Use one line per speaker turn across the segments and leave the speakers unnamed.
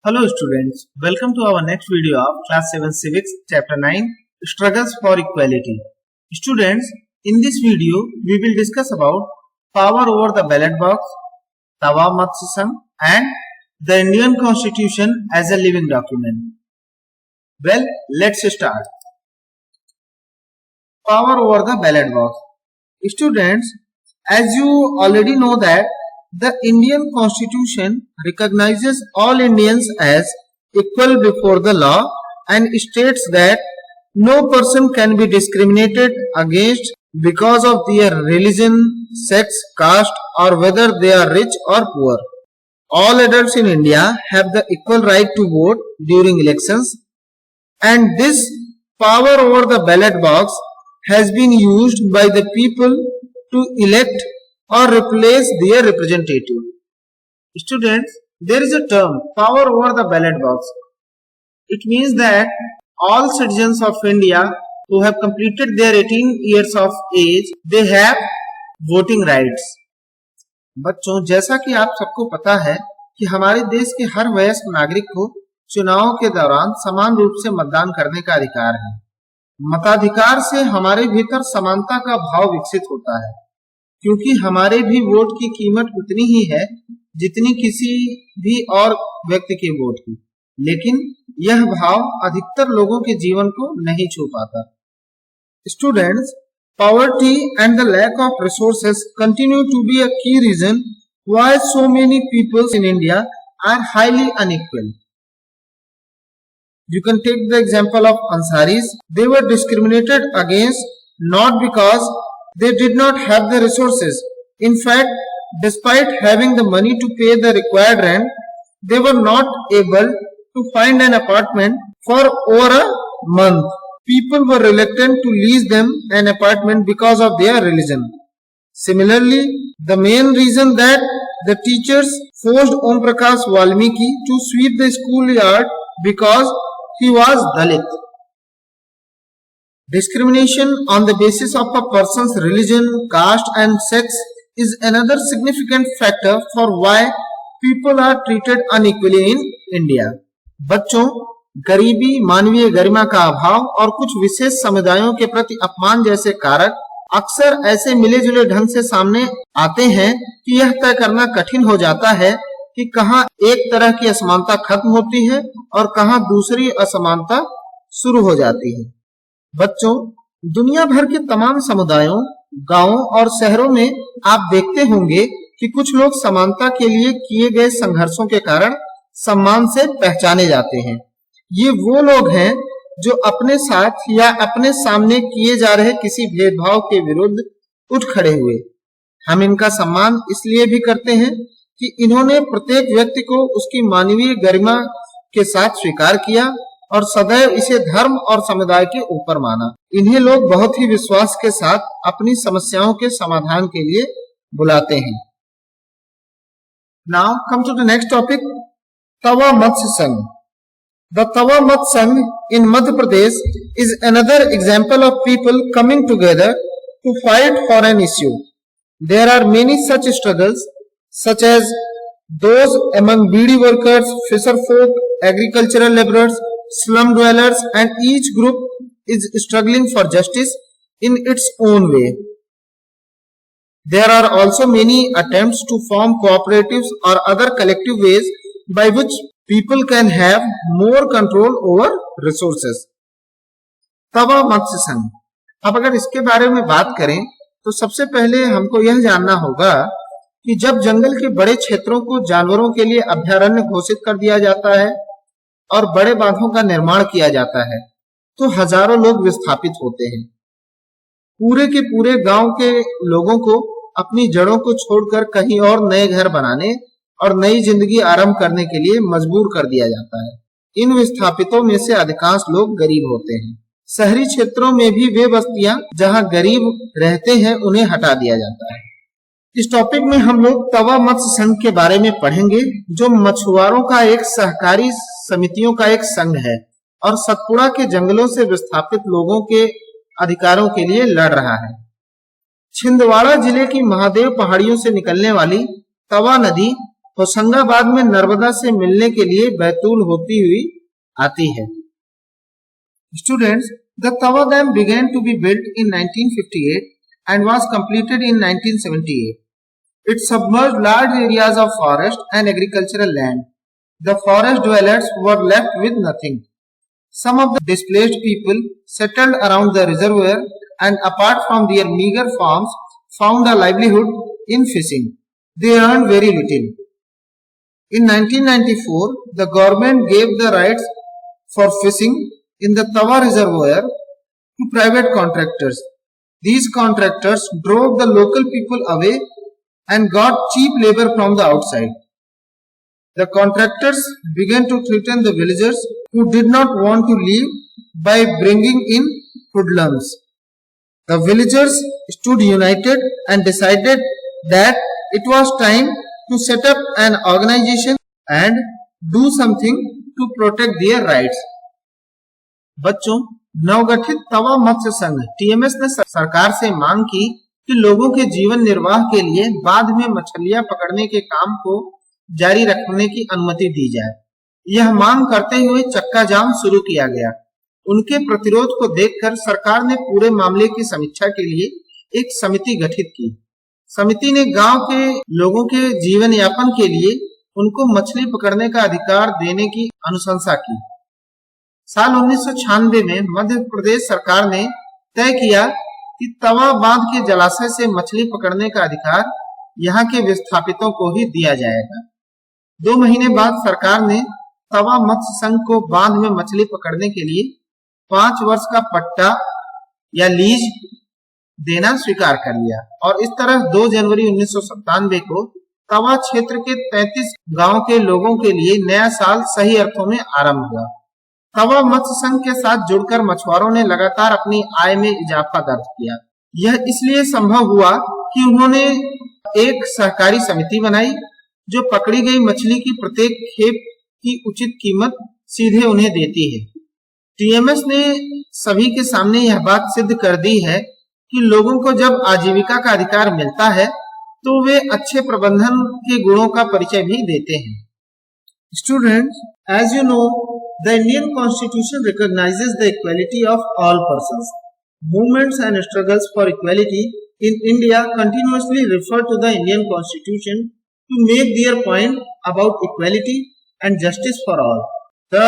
Hello students, welcome to our next video of class 7 civics chapter 9 struggles for equality. Students, in this video we will discuss about power over the ballot box, Tawa Mat Sangh and the Indian Constitution as a living document. Well, let's start. Power over the ballot box. Students, as you already know that the Indian Constitution recognizes all Indians as equal before the law and states that no person can be discriminated against because of their religion, sex, caste or whether they are rich or poor. All adults in India have the equal right to vote during elections, and this power over the ballot box has been used by the people to elect or replace their representative. Students, there is a term power over the ballot box. It means that all citizens of India who have completed their 18 years of age, they have voting rights. बच्चों, जैसा कि आप सबको पता है कि हमारे देश के हर वयस्क नागरिक को चुनाव के दौरान समान रूप से मतदान करने का अधिकार है। मताधिकार से हमारे भीतर समानता का भाव विकसित होता है, क्योंकि हमारे भी वोट की कीमत उतनी ही है जितनी किसी भी और व्यक्ति के वोट की, लेकिन यह भाव अधिकतर लोगों के जीवन को नहीं छू पाता। Students, poverty and the lack of resources continue to be a key reason why so many people in India are highly unequal. You can take the example of Ansaris. They were discriminated against not because they did not have the resources. In fact, despite having the money to pay the required rent, they were not able to find an apartment for over a month. People were reluctant to lease them an apartment because of their religion. Similarly, the main reason that the teachers forced Om Prakash Valmiki to sweep the schoolyard because he was Dalit. Discrimination on the basis of a person's religion, caste and sex is another significant factor for why people are treated unequally in India. बच्चों, गरीबी, मानवीय गरिमा का अभाव और कुछ विशेष समुदायों के प्रति अपमान जैसे कारक अक्सर ऐसे मिले जुले ढंग से सामने आते हैं कि यह तय करना कठिन हो जाता है कि कहां एक तरह की असमानता खत्म होती है और कहां दूसरी असमानता शुरू हो जाती है। बच्चों, दुनिया भर के तमाम समुदायों, गांवों और शहरों में आप देखते होंगे कि कुछ लोग समानता के लिए किए गए संघर्षों के कारण सम्मान से पहचाने जाते हैं। ये वो लोग हैं जो अपने साथ या अपने सामने किए जा रहे किसी भेदभाव के विरुद्ध उठ खड़े हुए। हम इनका सम्मान इसलिए भी करते हैं कि इन्होंने प्रत्येक व्यक्ति को उसकी मानवीय गरिमा के साथ स्वीकार किया और सदैव इसे धर्म और समुदाय के ऊपर माना। इन्हें लोग बहुत ही विश्वास के साथ अपनी समस्याओं के समाधान के लिए बुलाते हैं। Now come to the next topic, Tawa Mat Sangh. The Tawa Mat Sangh in Madhya Pradesh is another example of people coming together to fight for an issue. There are many such struggles, such as those among beedi workers, fisher folk, agricultural laborers, slum dwellers, and each group is struggling for justice in its own way. There are also many attempts to form cooperatives or other collective ways by which people can have more control over resources. तवा मत्स्य संघ। अब अगर इसके बारे में बात करें तो सबसे पहले हमको यह जानना होगा कि जब जंगल के बड़े क्षेत्रों को जानवरों के लिए अभयारण्य घोषित कर दिया जाता है और बड़े बांधों का निर्माण किया जाता है तो हजारों लोग विस्थापित होते हैं। पूरे के पूरे गांव के लोगों को अपनी जड़ों को छोड़कर कहीं और नए घर बनाने और नई जिंदगी आरंभ करने के लिए मजबूर कर दिया जाता है। इन विस्थापितों में से अधिकांश लोग गरीब होते हैं। शहरी क्षेत्रों में भी वे बस्तियां जहां गरीब रहते हैं उन्हें हटा दिया जाता है। इस टॉपिक में हम लोग तवा मत्स्य संघ के बारे में पढ़ेंगे, जो मछुआरों का एक सहकारी समितियों का एक संघ है और सतपुड़ा के जंगलों से विस्थापित लोगों के अधिकारों के लिए लड़ रहा है। छिंदवाड़ा जिले की महादेव पहाड़ियों से निकलने वाली तवा नदी होशंगाबाद में नर्मदा से मिलने के लिए बैतूल होती हुई आती है। Students, the Tawa Dam began to be built in 1958 and was completed in 1978. It submerged large areas of forest and agricultural land. The forest dwellers were left with nothing. Some of the displaced people settled around the reservoir and apart from their meager farms found a livelihood in fishing. They earned very little. In 1994, the government gave the rights for fishing in the Tawa reservoir to private contractors. These contractors drove the local people away and got cheap labor from the outside. The contractors began to threaten the villagers who did not want to leave by bringing in hoodlums. The villagers stood united and decided that it was time to set up an organization and do something to protect their rights. बच्चों, नवगठित तवा मत्स्य संघ TMS ने सरकार से मांग की कि लोगों के जीवन निर्वाह के लिए बाद में मछलियां पकड़ने के काम को जारी रखने की अनुमति दी जाए। यह मांग करते हुए चक्का जाम शुरू किया गया। उनके प्रतिरोध को देखकर सरकार ने पूरे मामले की समीक्षा के लिए एक समिति गठित की। समिति ने गांव के लोगों के जीवन यापन के लिए उनको मछली पकड़ने का अधिकार देने की अनुशंसा की। साल 1996 में मध्य प्रदेश सरकार ने तय किया कि तवा बांध के जलाशय से मछली पकड़ने का अधिकार यहाँ के विस्थापितों को ही दिया जाएगा। 2 महीने बाद सरकार ने तवा मत्स्य संघ को बांध में मछली पकड़ने के लिए 5 वर्ष का पट्टा या लीज देना स्वीकार कर लिया और इस तरह 2 जनवरी 1997 को तवा क्षेत्र के 33 गांव के लोगों के लिए नया साल सही अर्थों में आरंभ हुआ। तवा मत्स्य संघ के साथ जुड़कर मछुआरों ने लगातार अपनी आय में इजाफा दर्ज किया। यह इसलिए संभव हुआ कि उन्होंने एक सहकारी समिति बनाई जो पकड़ी गई मछली की प्रत्येक खेप की उचित कीमत सीधे उन्हें देती है। टीएमएस ने सभी के सामने यह बात सिद्ध कर दी है कि लोगों को जब आजीविका का अधिकार मिलता है तो वे अच्छे प्रबंधन के गुणों का परिचय भी देते हैं। Students, as you know, the Indian Constitution recognizes the equality of all persons. Movements and struggles for equality in India continuously refer to the Indian Constitution to make their point about equality and justice for all. The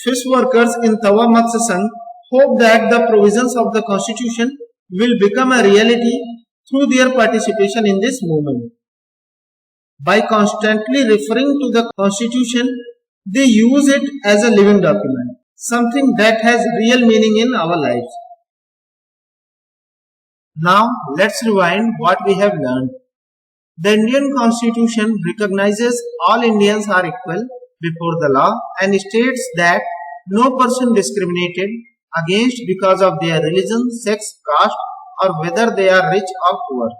fish workers in Tawa Matsya Sangh hope that the provisions of the Constitution will become a reality through their participation in this movement. By constantly referring to the Constitution, they use it as a living document, something that has real meaning in our lives. Now, let's rewind what we have learned. The Indian Constitution recognizes all Indians are equal before the law and states that no person discriminated against because of their religion, sex, caste, or whether they are rich or poor.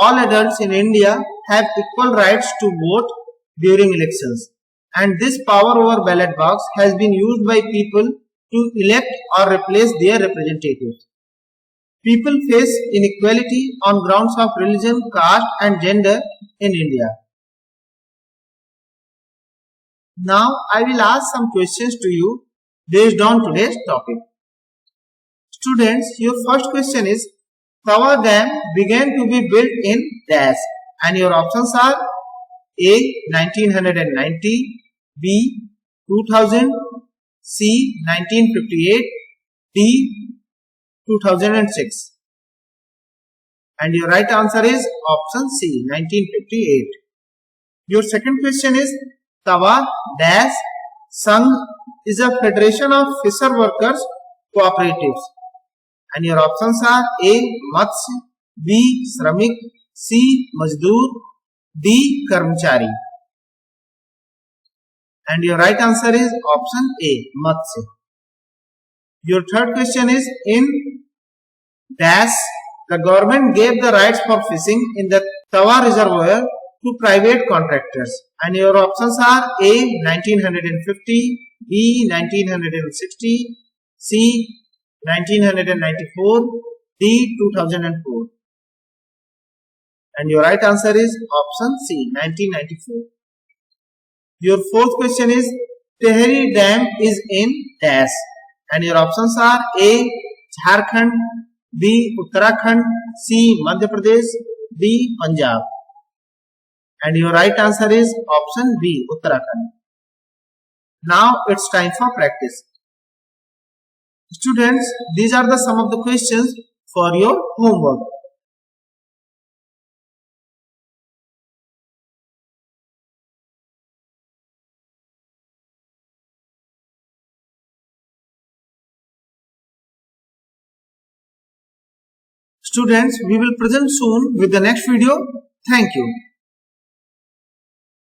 All adults in India have equal rights to vote during elections, and this power over ballot box has been used by people to elect or replace their representatives. People face inequality on grounds of religion, caste, and gender in India. Now, I will ask some questions to you based on today's topic. Students, your first question is, Tawa Dam began to be built in dash, and your options are A. 1990, B. 2000, C. 1958, D. 2006. And your right answer is option C. 1958. Your second question is, Tawa Dash Sangh is a federation of fisher workers cooperatives. And your options are A. Matsya, B. Shramik, C. Mazdoor, D. Karmachari. And your right answer is option A. Matsya. Your third question is, in dash, the government gave the rights for fishing in the Tawa reservoir to private contractors. And your options are A. 1950, B. 1960, C. 1994, D. 2004. And your right answer is option C, 1994. Your fourth question is Tehri Dam is in dash. And your options are A. Jharkhand, B. Uttarakhand, C. Madhya Pradesh, D. Punjab. And your right answer is option B, Uttarakhand. Now it's time for practice. Students, these are the some of the questions for your homework. Students, we will present soon with the next video. Thank you.